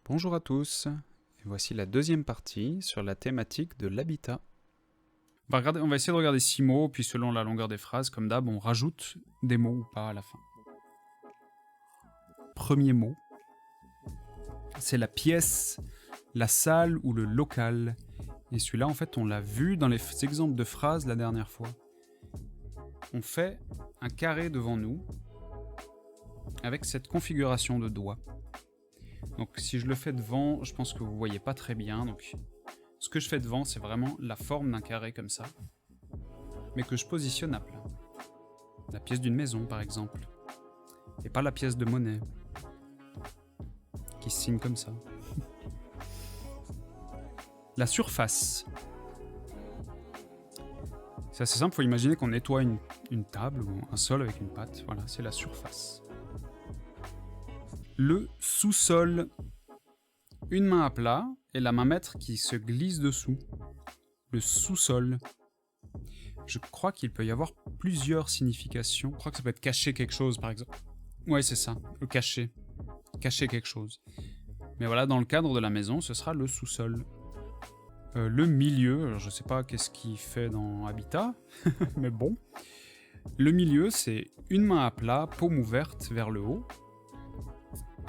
Bonjour à tous, et voici la deuxième partie sur la thématique de l'habitat. On va essayer de regarder 6 mots, puis selon la longueur des phrases, comme d'hab, on rajoute des mots ou pas à la fin. Premier mot, c'est la pièce, la salle ou le local. Et celui-là, en fait, on l'a vu dans les exemples de phrases la dernière fois. On fait un carré devant nous avec cette configuration de doigts. Donc si je le fais devant, je pense que vous voyez pas très bien. Donc ce que je fais devant, c'est vraiment la forme d'un carré comme ça, mais que je positionne à plat. La pièce d'une maison, par exemple, et pas la pièce de monnaie qui se signe comme ça. La surface. C'est assez simple, il faut imaginer qu'on nettoie une table ou un sol avec une pâte. Voilà, c'est la surface. Le sous-sol. Une main à plat et la main maître qui se glisse dessous. Le sous-sol. Je crois qu'il peut y avoir plusieurs significations. Je crois que ça peut être cacher quelque chose, par exemple. Ouais, c'est ça, le cacher. Cacher quelque chose. Mais voilà, dans le cadre de la maison, ce sera le sous-sol. Le milieu, alors je sais pas qu'est-ce qu'il fait dans Habitat, mais bon. Le milieu, c'est une main à plat, paume ouverte vers le haut.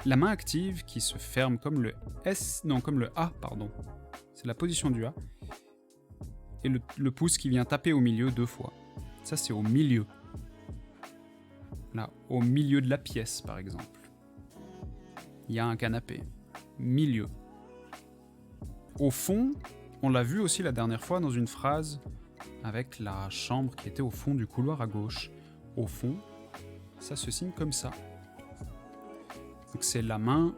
La main active qui se ferme comme le S, non, comme le A, pardon. C'est la position du A. Et le pouce qui vient taper au milieu 2 fois. Ça, c'est au milieu. Là, au milieu de la pièce, par exemple. Il y a un canapé. Milieu. Au fond, on l'a vu aussi la dernière fois dans une phrase avec la chambre qui était au fond du couloir à gauche. Au fond, ça se signe comme ça. Donc c'est la main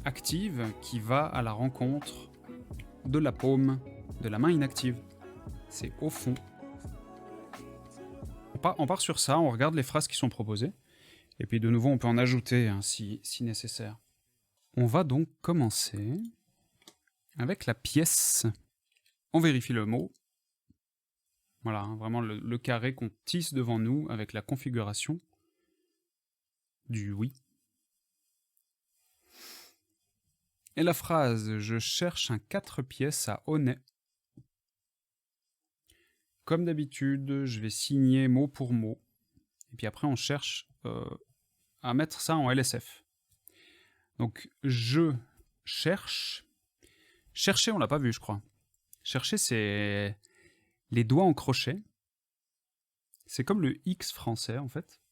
active qui va à la rencontre de la paume de la main inactive. C'est au fond. On part sur ça, on regarde les phrases qui sont proposées, et puis de nouveau on peut en ajouter hein, si nécessaire. On va donc commencer avec la pièce. On vérifie le mot. Voilà, hein, vraiment le carré qu'on tisse devant nous avec la configuration du oui. Et la phrase « Je cherche un 4 pièces à Aunay ». Comme d'habitude, je vais signer mot pour mot. Et puis après, on cherche à mettre ça en LSF. Donc, je cherche. Chercher, on l'a pas vu, je crois. Chercher, c'est les doigts en crochet. C'est comme le X français, en fait.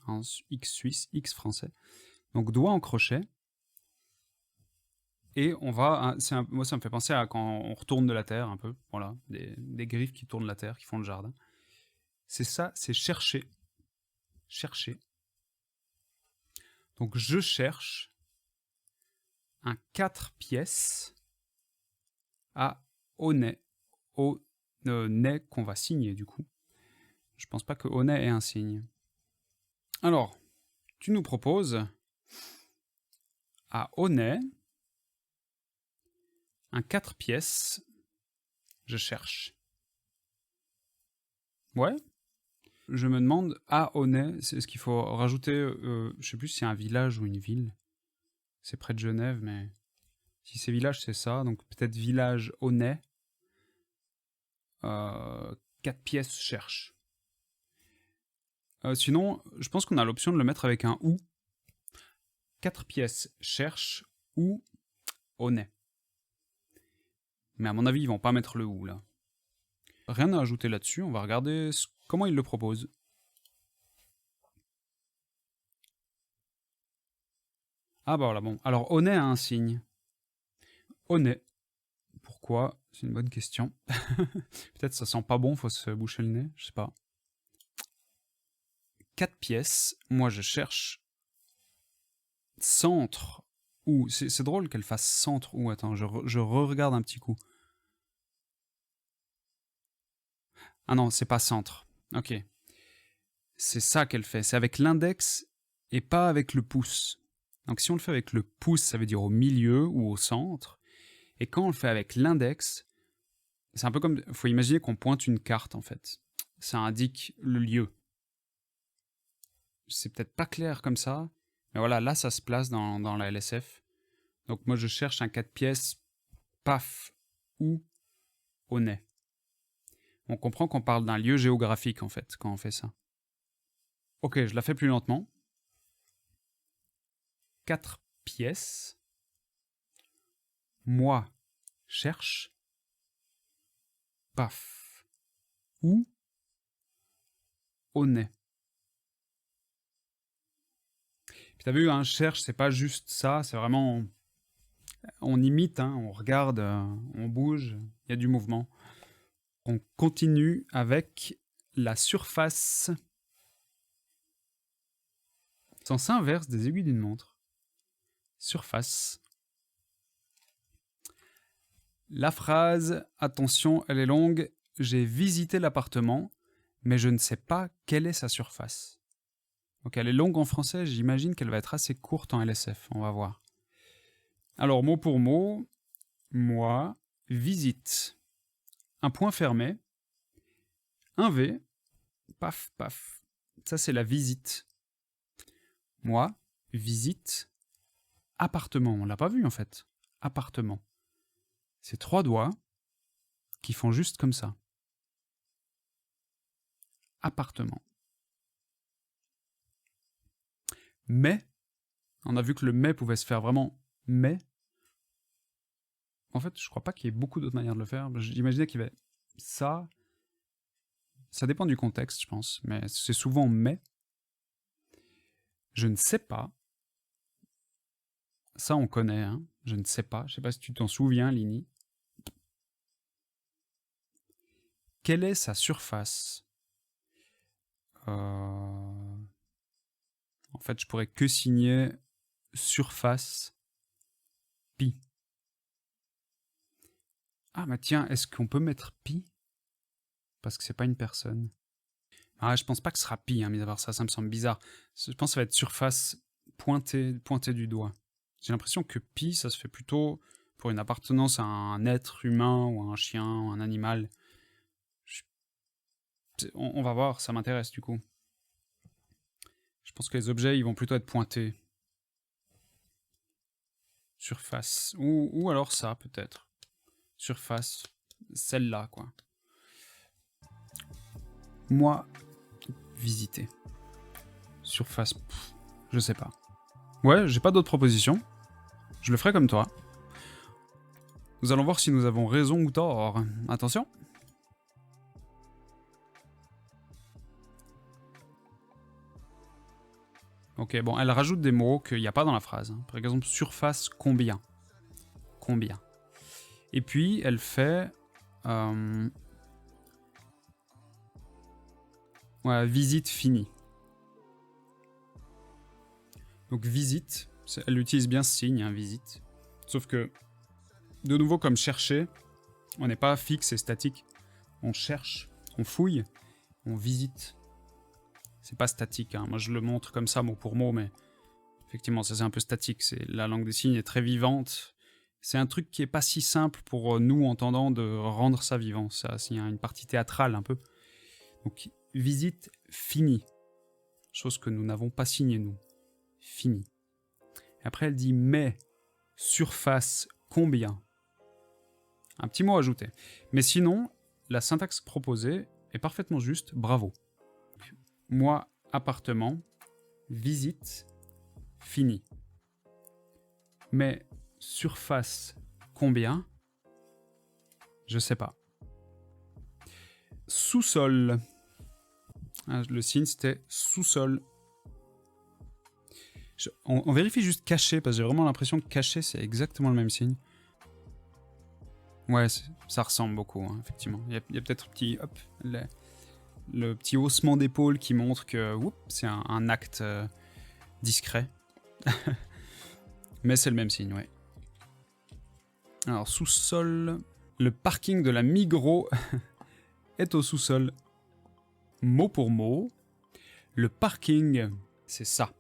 Un X suisse, X français. Donc, doigts en crochet. Et on va... moi, ça me fait penser à quand on retourne de la terre, un peu. Voilà, des griffes qui tournent la terre, qui font le jardin. C'est ça, c'est chercher. Chercher. Donc, je cherche un 4 pièces à Aunay. Aunay qu'on va signer, du coup. Je pense pas que Aunay ait un signe. Alors, tu nous proposes à Aunay un 4 pièces. Je cherche. Ouais. Je me demande, à Aunay, est-ce qu'il faut rajouter, je sais plus si c'est un village ou une ville. C'est près de Genève, mais si c'est village, c'est ça. Donc peut-être village Aunay. 4 pièces cherche. Sinon, je pense qu'on a l'option de le mettre avec un ou. 4 pièces cherche ou Aunay. Mais à mon avis, ils vont pas mettre le ou là. Rien à ajouter là-dessus, on va regarder comment ils le proposent. Ah bah voilà, bon. Alors, Aunay a un signe. Aunay. Pourquoi? C'est une bonne question. Peut-être ça sent pas bon, faut se boucher le nez, je sais pas. 4 pièces, moi je cherche centre ou... C'est drôle qu'elle fasse centre ou... Attends, je re-regarde un petit coup. Ah non, c'est pas centre. Ok. C'est ça qu'elle fait, c'est avec l'index et pas avec le pouce. Donc si on le fait avec le pouce, ça veut dire au milieu ou au centre. Et quand on le fait avec l'index, c'est un peu comme... Il faut imaginer qu'on pointe une carte, en fait. Ça indique le lieu. C'est peut-être pas clair comme ça, Mais voilà, là, ça se place dans la LSF. Donc moi, je cherche un 4 pièces, paf, ou au nez. On comprend qu'on parle d'un lieu géographique, en fait, quand on fait ça. Ok, je la fais plus lentement. 4 pièces. Moi, cherche. Paf. Ou au nez. Puis t'as vu, un cherche, c'est pas juste ça, c'est vraiment... On imite, hein, on regarde, on bouge, il y a du mouvement. On continue avec la surface. Sens inverse des aiguilles d'une montre. Surface. La phrase, attention, elle est longue. J'ai visité l'appartement, mais je ne sais pas quelle est sa surface. Donc elle est longue en français, j'imagine qu'elle va être assez courte en LSF, on va voir. Alors, mot pour mot, moi, visite. Un point fermé, un V, paf, paf. Ça, c'est la visite. Moi, visite, appartement. On l'a pas vu, en fait. Appartement. C'est 3 doigts qui font juste comme ça. Appartement. Mais, on a vu que le mais pouvait se faire vraiment mais. En fait, je crois pas qu'il y ait beaucoup d'autres manières de le faire. J'imaginais qu'il y avait ça. Ça dépend du contexte, je pense, mais c'est souvent mais. Je ne sais pas. Ça, on connaît, hein. Je ne sais pas. Je sais pas si tu t'en souviens, Lini. Quelle est sa surface? En fait, je pourrais que signer surface pi. Ah, mais tiens, est-ce qu'on peut mettre pi? Parce que c'est pas une personne. Ah, je pense pas que ce sera pi, hein, mais d'avoir ça me semble bizarre. Je pense que ça va être surface pointée du doigt. J'ai l'impression que pi, ça se fait plutôt pour une appartenance à un être humain ou à un chien ou un animal. On va voir, ça m'intéresse du coup. Je pense que les objets, ils vont plutôt être pointés. Surface. Ou alors ça, peut-être. Surface. Celle-là, quoi. Moi, visiter. Surface. Je sais pas. Ouais, j'ai pas d'autres propositions. Je le ferai comme toi. Nous allons voir si nous avons raison ou tort. Attention. Ok, bon, elle rajoute des mots qu'il n'y a pas dans la phrase. Par exemple, surface combien. Combien. Et puis, elle fait... ouais, visite finie. Donc, visite, elle utilise bien ce signe, hein, visite. Sauf que, de nouveau, comme chercher, on n'est pas fixe et statique. On cherche, on fouille, on visite. C'est pas statique, hein. Moi je le montre comme ça mot pour mot, mais effectivement ça c'est un peu statique. La langue des signes est très vivante. C'est un truc qui est pas si simple pour nous entendants de rendre ça vivant. Ça, il y a une partie théâtrale un peu. Donc visite finie, chose que nous n'avons pas signée nous. Fini. Et après elle dit mais surface combien. Un petit mot ajouté. Mais sinon la syntaxe proposée est parfaitement juste. Bravo. Moi, appartement, visite, fini. Mais surface, combien? Je sais pas. Sous-sol. Le signe, c'était sous-sol. On vérifie juste caché, parce que j'ai vraiment l'impression que caché, c'est exactement le même signe. Ouais, ça ressemble beaucoup, hein, effectivement. Il y a peut-être le petit haussement d'épaule qui montre que c'est un acte discret. Mais c'est le même signe, ouais. Alors, sous-sol. Le parking de la Migros est au sous-sol. Mot pour mot. Le parking, c'est ça.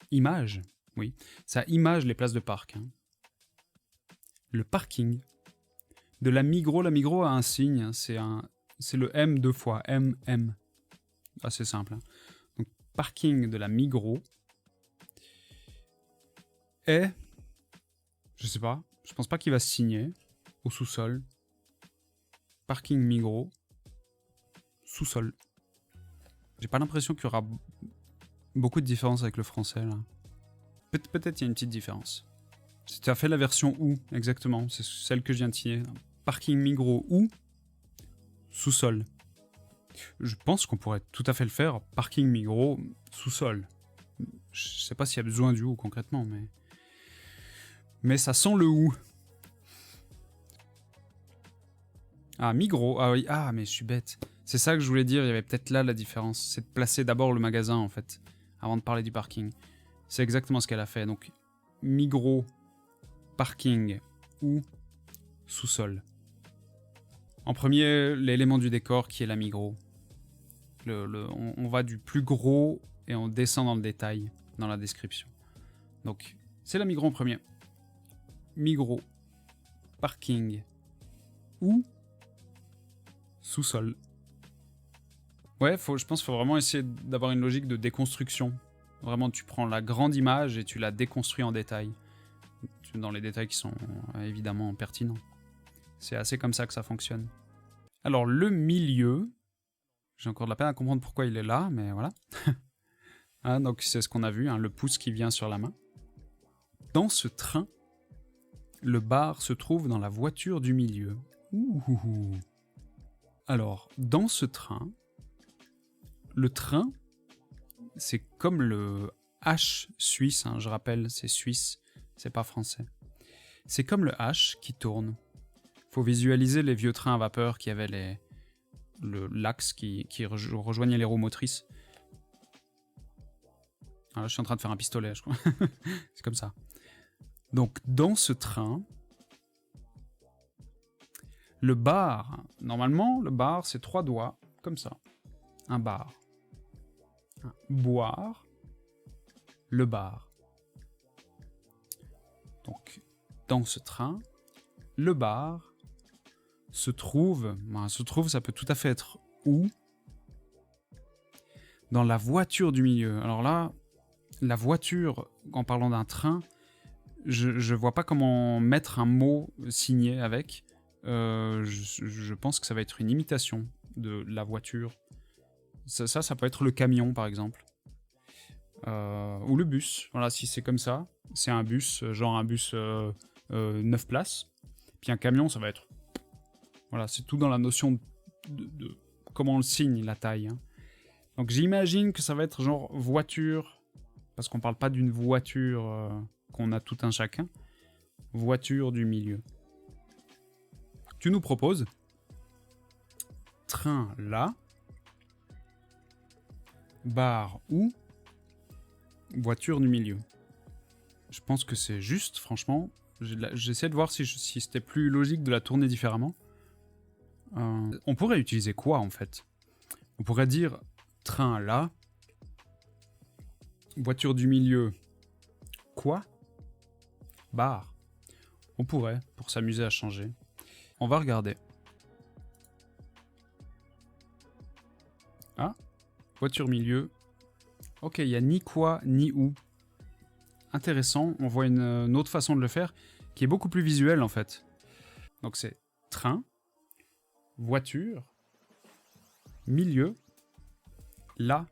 Image, oui. Ça image les places de parc. Hein. Le parking de la Migros. La Migros a un signe, c'est un C'est le M deux fois. M. Assez simple. Hein. Donc, parking de la Migros est... Je sais pas. Je pense pas qu'il va se signer au sous-sol. Parking Migros. Sous-sol. J'ai pas l'impression qu'il y aura beaucoup de différence avec le français, là. Peut-être il y a une petite différence. Tu as fait la version où, exactement? C'est celle que je viens de signer. Parking Migros où? Sous-sol. Je pense qu'on pourrait tout à fait le faire. Parking Migros, sous-sol. Je sais pas s'il y a besoin du où concrètement, mais... Mais ça sent le où. Ah, Migros. Ah oui, ah, mais je suis bête. C'est ça que je voulais dire, il y avait peut-être là la différence. C'est de placer d'abord le magasin, en fait, avant de parler du parking. C'est exactement ce qu'elle a fait. Donc, Migros, parking ou sous-sol. En premier, l'élément du décor qui est la Migros. On va du plus gros et on descend dans le détail, dans la description. Donc, c'est la Migros en premier. Migros, parking ou sous-sol. Ouais, je pense qu'il faut vraiment essayer d'avoir une logique de déconstruction. Vraiment, tu prends la grande image et tu la déconstruis en détail. Dans les détails qui sont évidemment pertinents. C'est assez comme ça que ça fonctionne. Alors, le milieu... J'ai encore de la peine à comprendre pourquoi il est là, mais voilà. Hein, donc, c'est ce qu'on a vu, hein, le pouce qui vient sur la main. Dans ce train, le bar se trouve dans la voiture du milieu. Ouh. Alors, dans ce train, le train, c'est comme le H suisse, hein, je rappelle, c'est suisse, c'est pas français. C'est comme le H qui tourne. Faut visualiser les vieux trains à vapeur qui avaient l'axe qui rejoignait les roues motrices. Alors là, je suis en train de faire un pistolet, je crois. C'est comme ça. Donc, dans ce train, le bar, normalement, le bar, c'est 3 doigts, comme ça. Un bar. Un boire, le bar. Donc, dans ce train, le bar se trouve, ça peut tout à fait être où? Dans la voiture du milieu. Alors là, la voiture, en parlant d'un train, je vois pas comment mettre un mot signé avec. Je pense que ça va être une imitation de la voiture. Ça peut être le camion, par exemple. Ou le bus. Voilà, si c'est comme ça, c'est un bus, genre un bus 9 places. Puis un camion, ça va être... Voilà, c'est tout dans la notion de comment on le signe, la taille. Hein. Donc j'imagine que ça va être genre voiture, parce qu'on parle pas d'une voiture qu'on a tout un chacun. Voiture du milieu. Tu nous proposes train là, bar où, voiture du milieu. Je pense que c'est juste, franchement. J'essaie de voir si c'était plus logique de la tourner différemment. On pourrait utiliser quoi en fait? On pourrait dire train là, voiture du milieu, quoi? Bar. On pourrait, pour s'amuser à changer. On va regarder. Ah, voiture milieu. Ok, il n'y a ni quoi, ni où. Intéressant, on voit une autre façon de le faire, qui est beaucoup plus visuelle en fait. Donc c'est train, voiture, milieu, la,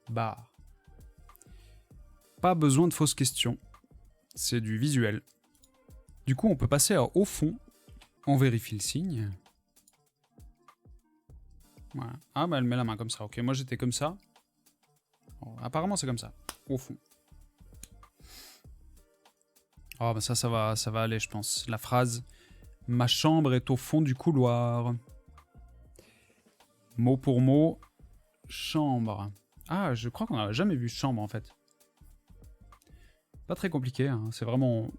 bar. Pas besoin de fausses questions, c'est du visuel. Du coup, on peut passer à au fond. On vérifie le signe. Voilà. Ah, bah elle met la main comme ça. Ok, moi j'étais comme ça. Bon, apparemment, c'est comme ça. Au fond. Oh, bah ça va aller, je pense. La phrase « Ma chambre est au fond du couloir ». Mot pour mot, chambre. Ah, je crois qu'on n'a jamais vu chambre, en fait. Pas très compliqué, hein. C'est vraiment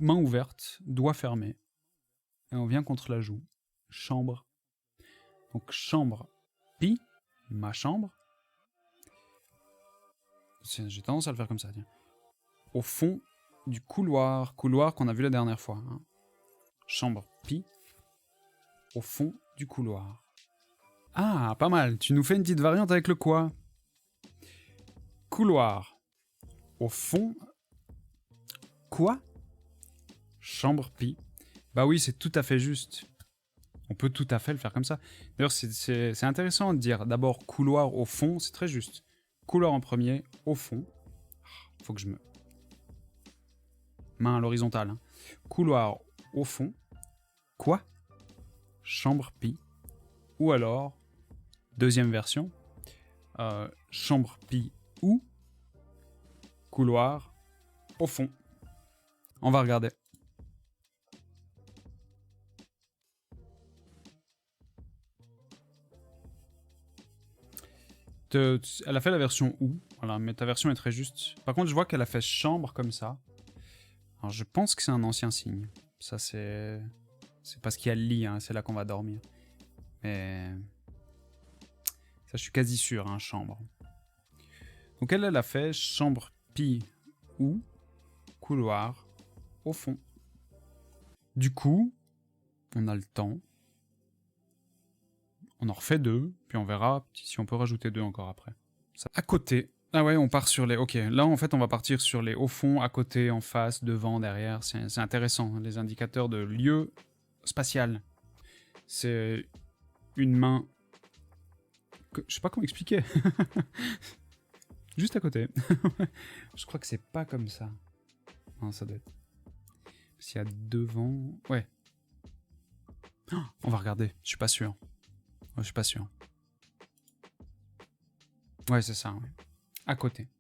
main ouverte, doigt fermé. Et on vient contre la joue. Chambre. Donc, chambre, pi, ma chambre. J'ai tendance à le faire comme ça, tiens. Au fond du couloir. Couloir qu'on a vu la dernière fois. Hein. Chambre, pi. Au fond du couloir. Ah, pas mal. Tu nous fais une petite variante avec le quoi? Couloir. Au fond. Quoi? Chambre pi. Bah oui, c'est tout à fait juste. On peut tout à fait le faire comme ça. D'ailleurs, c'est intéressant de dire d'abord couloir au fond, c'est très juste. Couloir en premier, au fond. Faut que je me... Main à l'horizontale. Hein. Couloir au fond. Quoi? Chambre pi. Ou alors, deuxième version, chambre pi ou couloir au fond. On va regarder. Elle a fait la version ou, voilà, mais ta version est très juste. Par contre, je vois qu'elle a fait chambre comme ça. Alors, je pense que c'est un ancien signe. Ça, c'est parce qu'il y a le lit, hein, c'est là qu'on va dormir. Mais ça, je suis quasi sûr, hein, chambre. Donc, elle a fait chambre pi ou couloir au fond. Du coup, on a le temps. On en refait 2, puis on verra si on peut rajouter 2 encore après. Ça, à côté. Ah ouais, on part sur les... Ok, là en fait on va partir sur les au fond, à côté, en face, devant, derrière. C'est intéressant, les indicateurs de lieu spatial. C'est une main... Je sais pas comment expliquer. Juste à côté. Je crois que c'est pas comme ça. Non, ça doit être... S'il y a devant... Ouais. Oh, on va regarder, je suis pas sûr. Je suis pas sûr. Ouais, c'est ça. Ouais. À côté.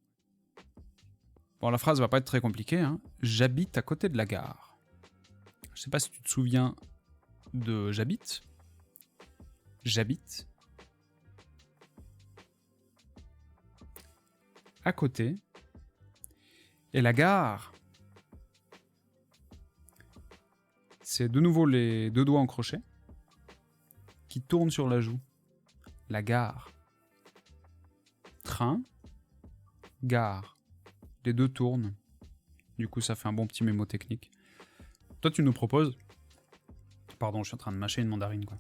Bon, la phrase va pas être très compliquée. Hein. J'habite à côté de la gare. Je sais pas si tu te souviens de j'habite. J'habite. À côté. Et la gare. C'est de nouveau les 2 doigts en crochet qui tournent sur la joue. La gare. Train. Gare. Les 2 tournent. Du coup, ça fait un bon petit mémo technique. Toi, tu nous proposes... Pardon, je suis en train de mâcher une mandarine, quoi.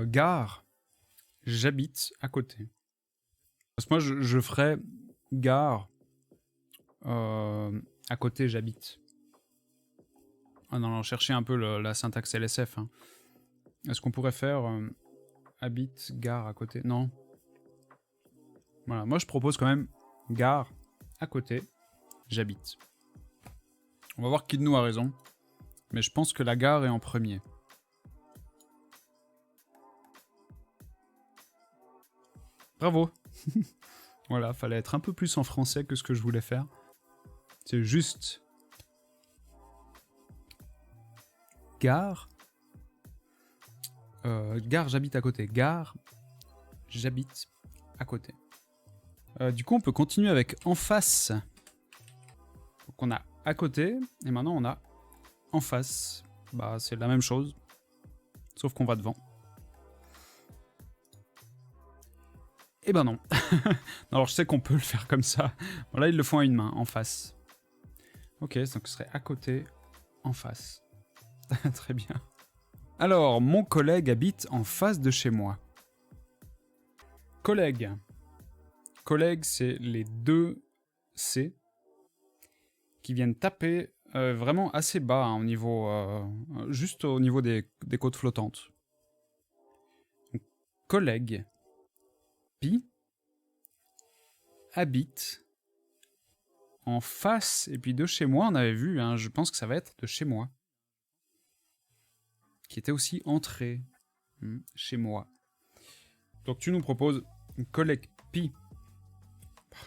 Gare. J'habite à côté. Parce que moi, je ferais gare. À côté, j'habite. Ah non, chercher un peu la syntaxe LSF. Hein. Est-ce qu'on pourrait faire habite, gare à côté? Non. Voilà, moi je propose quand même gare à côté, j'habite. On va voir qui de nous a raison. Mais je pense que la gare est en premier. Bravo. Voilà, fallait être un peu plus en français que ce que je voulais faire. C'est juste... Gare. Gare, j'habite à côté. Gare, j'habite à côté. Du coup, on peut continuer avec en face. Donc on a à côté, et maintenant on a en face. Bah, c'est la même chose, sauf qu'on va devant. Eh ben non. Alors je sais qu'on peut le faire comme ça. Bon, là, ils le font à une main, en face. Ok, donc ce serait à côté, en face. Très bien. Alors, mon collègue habite en face de chez moi. Collègue. Collègue, c'est les 2 C qui viennent taper vraiment assez bas, hein, au niveau, juste au niveau des côtes flottantes. Donc, collègue, pi, habite, en face, et puis de chez moi, on avait vu, hein, je pense que ça va être de chez moi. Qui était aussi entrée, chez moi. Donc tu nous proposes collègue pi.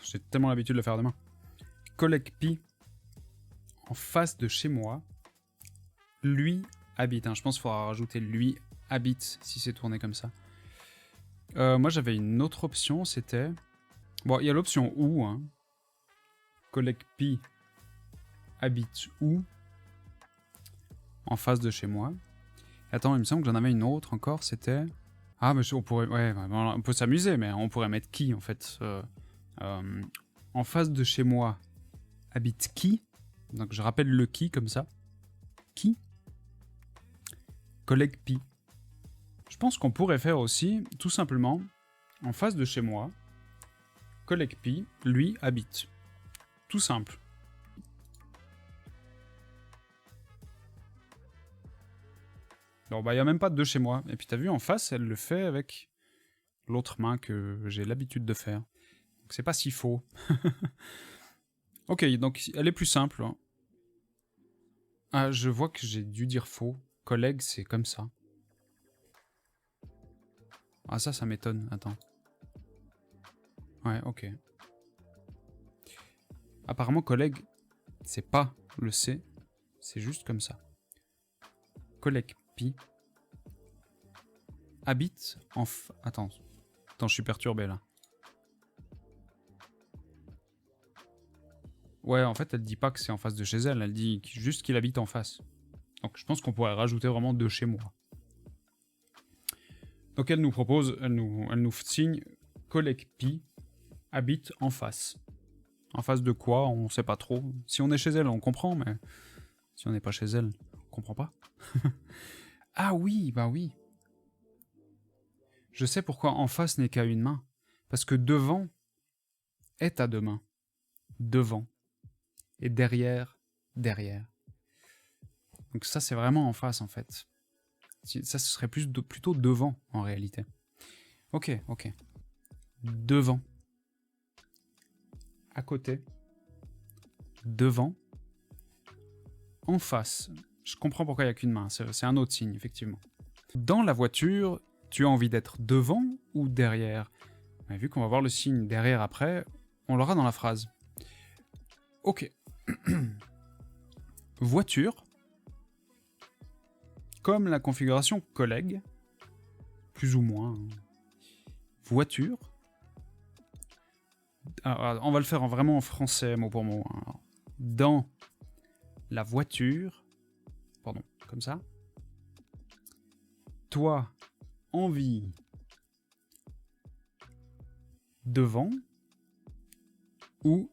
J'ai tellement l'habitude de le faire demain. Collègue pi, en face de chez moi, lui habite. Hein. Je pense qu'il faudra rajouter lui habite si c'est tourné comme ça. Moi j'avais une autre option, c'était... Bon, il y a l'option où. Hein. Collègue pi habite où, en face de chez moi. Attends, il me semble que j'en avais une autre encore, c'était... Ah, mais on pourrait... Ouais, on peut s'amuser, mais on pourrait mettre qui, en fait en face de chez moi, habite qui? Donc je rappelle le qui, comme ça. Qui? Collègue pi. pense qu'on pourrait faire aussi, tout simplement, en face de chez moi, collègue Pi, lui, habite. Tout simple. Alors, bah, il n'y a même pas de chez moi. Et puis, t'as vu, en face, elle le fait avec l'autre main que j'ai l'habitude de faire. Donc, c'est pas si faux. Ok, donc, elle est plus simple. Hein. Ah, je vois que j'ai dû dire faux. Collègue, c'est comme ça. Ah, ça m'étonne. Attends. Ouais, ok. Apparemment, collègue, c'est pas le C. C'est juste comme ça. Collègue Pi habite en... Attends, je suis perturbé là. Ouais, en fait, elle dit pas que c'est en face de chez elle, elle dit juste qu'il habite en face. Donc je pense qu'on pourrait rajouter vraiment de chez moi. Donc elle nous propose, elle nous signe collègue Pi habite en face. En face de quoi, on sait pas trop. Si on est chez elle, on comprend, mais si on n'est pas chez elle, on comprend pas. Ah oui, bah oui. Je sais pourquoi en face n'est qu'à une main. Parce que devant est à deux mains. Devant. Et derrière, derrière. Donc ça, c'est vraiment en face, en fait. Ça, ce serait plutôt devant, en réalité. Ok, ok. Devant. À côté. Devant. En face. Je comprends pourquoi il n'y a qu'une main. C'est un autre signe, effectivement. Dans la voiture, tu as envie d'être devant ou derrière? Mais vu qu'on va voir le signe derrière après, on l'aura dans la phrase. Ok. Voiture. Comme la configuration collègue. Plus ou moins. Voiture. Alors, on va le faire vraiment en français, mot pour mot. Alors, dans la voiture. Pardon, comme ça. Toi, envie. Devant. Ou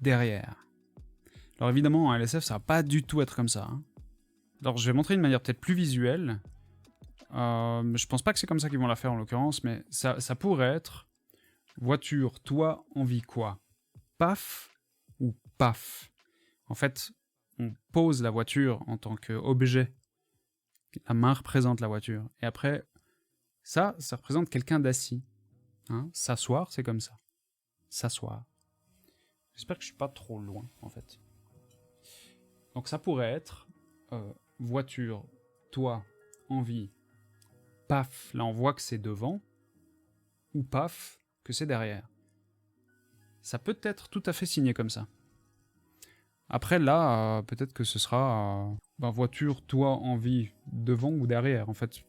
derrière. Alors évidemment, en LSF, ça va pas du tout être comme ça. Hein. Alors je vais montrer une manière peut-être plus visuelle. Je pense pas que c'est comme ça qu'ils vont la faire en l'occurrence, mais ça pourrait être voiture, toi, envie quoi? Paf ou paf? En fait, on pose la voiture en tant qu'objet. La main représente la voiture. Et après, ça représente quelqu'un d'assis. Hein? S'asseoir, c'est comme ça. S'asseoir. J'espère que je suis pas trop loin, en fait. Donc ça pourrait être voiture, toi, envie, paf, là on voit que c'est devant, ou paf, que c'est derrière. Ça peut être tout à fait signé comme ça. Après là, peut-être que ce sera voiture, toi, envie, devant ou derrière, en fait.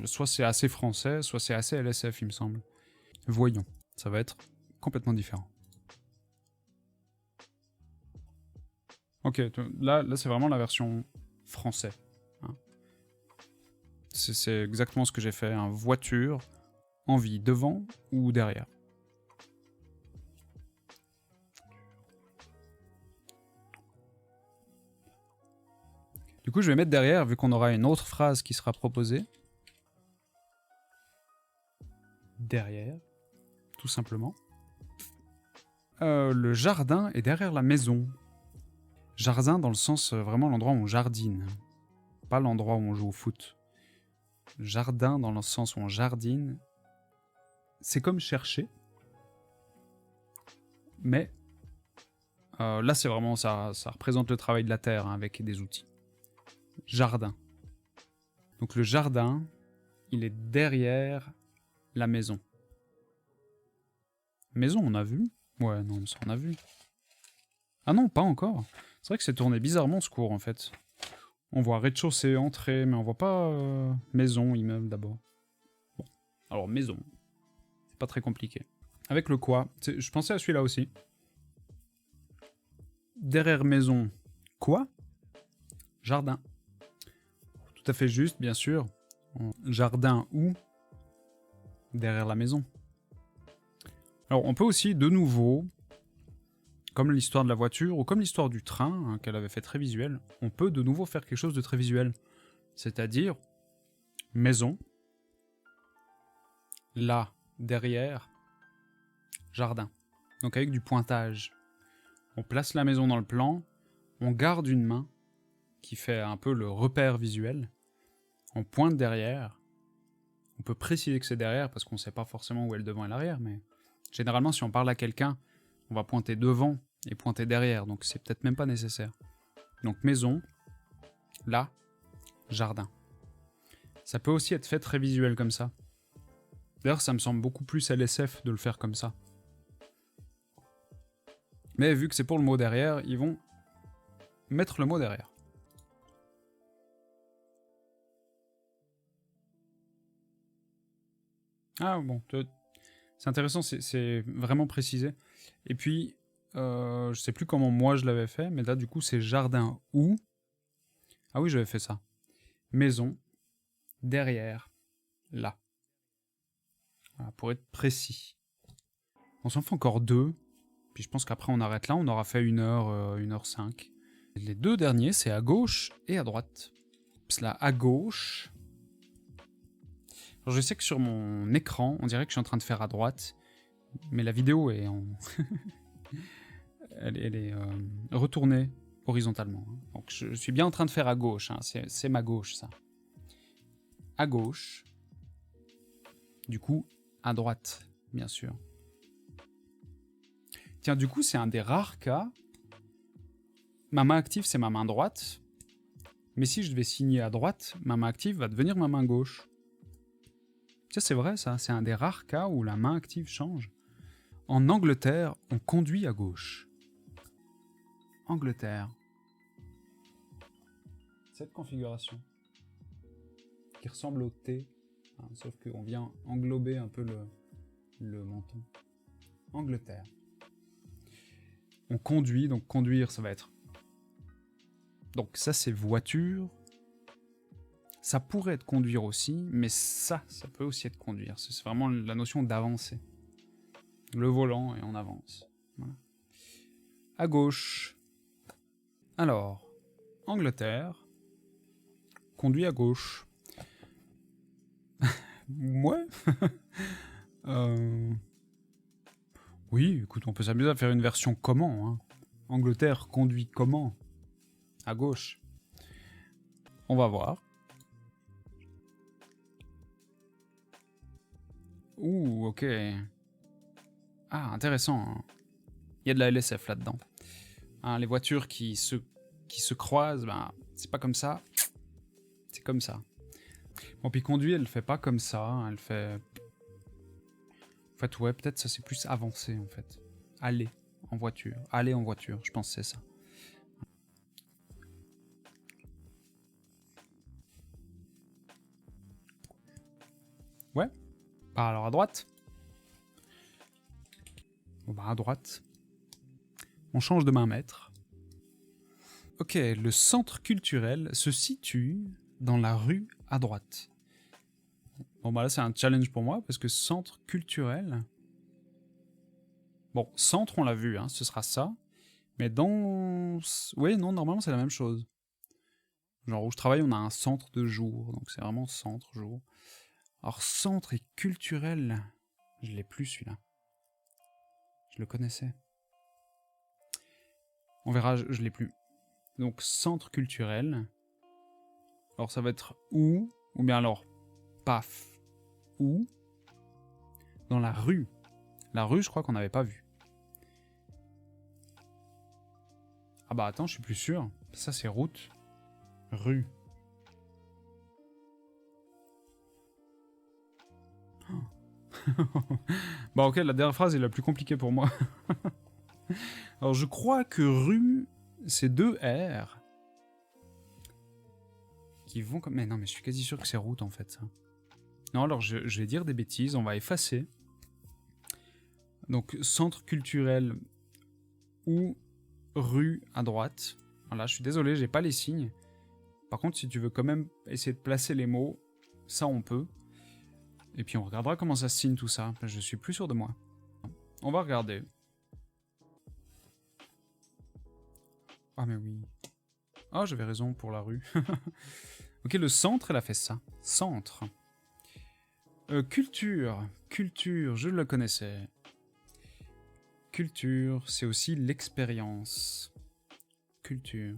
Soit c'est assez français, soit c'est assez LSF, il me semble. Voyons, ça va être complètement différent. Ok, là c'est vraiment la version français. Hein. C'est exactement ce que j'ai fait. Hein. Voiture, envie, devant ou derrière. Du coup, je vais mettre derrière, vu qu'on aura une autre phrase qui sera proposée. Derrière, tout simplement. Le jardin est derrière la maison. Jardin dans le sens vraiment l'endroit où on jardine. Pas l'endroit où on joue au foot. Jardin dans le sens où on jardine. C'est comme chercher. Mais là, c'est vraiment ça représente le travail de la terre hein, avec des outils. Jardin. Donc le jardin, il est derrière la maison. Maison, on a vu? Ouais, non, ça on a vu. Ah non, pas encore. C'est vrai que c'est tourné bizarrement ce cours en fait. On voit rez-de-chaussée, entrée, mais on voit pas maison, immeuble d'abord. Bon, alors maison. C'est pas très compliqué. Avec le quoi? Je pensais à celui-là aussi. Derrière maison, quoi? Jardin. Tout à fait juste, bien sûr. Jardin où? Derrière la maison. Alors on peut aussi, de nouveau, comme l'histoire de la voiture, ou comme l'histoire du train, hein, qu'elle avait fait très visuel, on peut de nouveau faire quelque chose de très visuel. C'est-à-dire, maison, là, derrière, jardin. Donc avec du pointage. On place la maison dans le plan, on garde une main qui fait un peu le repère visuel, on pointe derrière, on peut préciser que c'est derrière parce qu'on ne sait pas forcément où est le devant et l'arrière, mais généralement si on parle à quelqu'un, on va pointer devant et pointer derrière, donc c'est peut-être même pas nécessaire. Donc maison, là, jardin. Ça peut aussi être fait très visuel comme ça. D'ailleurs, ça me semble beaucoup plus LSF de le faire comme ça. Mais vu que c'est pour le mot derrière, ils vont mettre le mot derrière. Ah bon, c'est intéressant, c'est vraiment précisé. Et puis, je sais plus comment moi je l'avais fait, mais là du coup c'est jardin où. Ah oui, j'avais fait ça. Maison, derrière, là. Voilà, pour être précis. On s'en fait encore 2. Puis je pense qu'après on arrête là, on aura fait 1h, 1h05. Les 2 derniers, c'est à gauche et à droite. Parce là, à gauche... Alors je sais que sur mon écran, on dirait que je suis en train de faire à droite, mais la vidéo est en... elle est retournée horizontalement. Donc je suis bien en train de faire à gauche, hein. C'est ma gauche ça. À gauche. Du coup, à droite, bien sûr. Tiens, du coup, c'est un des rares cas. Ma main active, c'est ma main droite. Mais si je devais signer à droite, ma main active va devenir ma main gauche. Tiens, c'est vrai ça, c'est un des rares cas où la main active change. En Angleterre, on conduit à gauche. Angleterre. Cette configuration. Qui ressemble au T, hein, sauf qu'on vient englober un peu le menton. Angleterre. On conduit, donc conduire, ça va être... Donc ça, c'est voiture. Ça pourrait être conduire aussi, mais ça peut aussi être conduire. C'est vraiment la notion d'avancer. Le volant et on avance. Voilà. À gauche. Alors, Angleterre. Conduit à gauche. Ouais. Oui, écoute, on peut s'amuser à faire une version comment, hein. Angleterre conduit comment? À gauche. On va voir. Ouh, ok. Ah, intéressant, hein. Il y a de la LSF là-dedans. Hein, les voitures qui se croisent, ben, c'est pas comme ça. C'est comme ça. Bon, puis conduit, elle fait pas comme ça. Hein, elle fait... En fait, ouais, peut-être ça c'est plus avancé, en fait. Aller en voiture. Aller en voiture, je pense que c'est ça. Ouais. Bah alors à droite. Bon bah à droite. On change de main maître. Ok, le centre culturel se situe dans la rue à droite. Bon bah là c'est un challenge pour moi parce que centre culturel... Bon, centre on l'a vu, hein, ce sera ça. Mais dans... Oui, non, normalement c'est la même chose. Genre où je travaille, on a un centre de jour, donc c'est vraiment centre, jour. Alors centre et culturel, je l'ai plus celui-là. Je le connaissais. On verra, je l'ai plus. Donc centre culturel. Alors ça va être où, ou bien alors paf, où, dans la rue. La rue, je crois qu'on n'avait pas vu. Ah bah attends, je suis plus sûr. Ça c'est route. Rue. Bah ok, la dernière phrase est la plus compliquée pour moi. Alors je crois que rue, c'est 2 R. Qui vont comme... Mais non, mais je suis quasi sûr que c'est route en fait ça. Non, alors je vais dire des bêtises, on va effacer. Donc centre culturel ou rue à droite. Voilà, je suis désolé, j'ai pas les signes. Par contre, si tu veux quand même essayer de placer les mots, ça on peut. Et puis on regardera comment ça se signe tout ça. Je suis plus sûr de moi. On va regarder. Ah mais oui. Ah, j'avais raison pour la rue. Ok, le centre, elle a fait ça. Centre. Culture. culture, je le connaissais. Culture, c'est aussi l'expérience. Culture.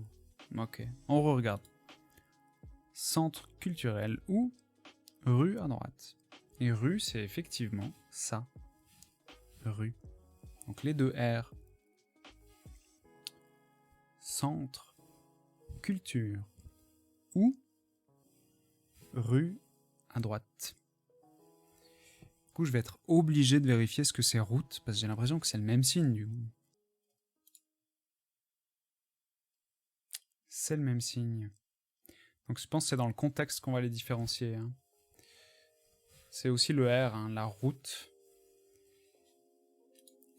Ok, on regarde. Centre culturel ou rue à droite. Et rue, c'est effectivement ça. Rue. Donc les deux R. Centre culture ou rue à droite. Du coup, je vais être obligé de vérifier ce que c'est route, parce que j'ai l'impression que c'est le même signe, du coup. C'est le même signe. Donc je pense que c'est dans le contexte qu'on va les différencier. Hein. C'est aussi le R, hein, la route.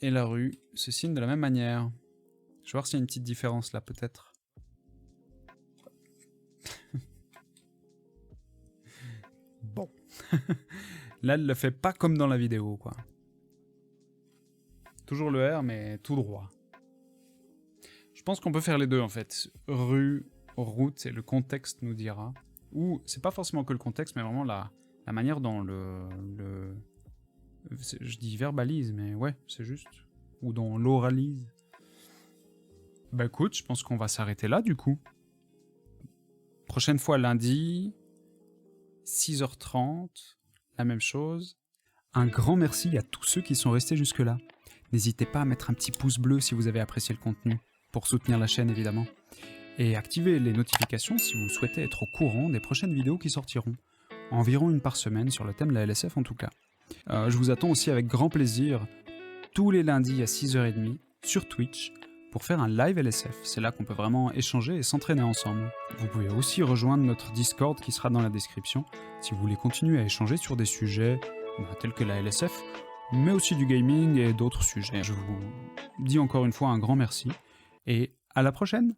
Et la rue se signent de la même manière. Je vais voir s'il y a une petite différence là, peut-être. Bon. Là, elle le fait pas comme dans la vidéo, quoi. Toujours le R, mais tout droit. Je pense qu'on peut faire les deux, en fait. Rue, route, et le contexte nous dira. Ou, c'est pas forcément que le contexte, mais vraiment la manière dont je dis verbalise, mais ouais, c'est juste. Ou dont l'oralise. Bah écoute, je pense qu'on va s'arrêter là, du coup. Prochaine fois, lundi, 6h30, la même chose. Un grand merci à tous ceux qui sont restés jusque-là. N'hésitez pas à mettre un petit pouce bleu si vous avez apprécié le contenu, pour soutenir la chaîne évidemment. Et activez les notifications si vous souhaitez être au courant des prochaines vidéos qui sortiront. Environ une par semaine sur le thème de la LSF en tout cas. Je vous attends aussi avec grand plaisir tous les lundis à 6h30 sur Twitch pour faire un live LSF. C'est là qu'on peut vraiment échanger et s'entraîner ensemble. Vous pouvez aussi rejoindre notre Discord qui sera dans la description si vous voulez continuer à échanger sur des sujets tels que la LSF, mais aussi du gaming et d'autres sujets. Je vous dis encore une fois un grand merci et à la prochaine!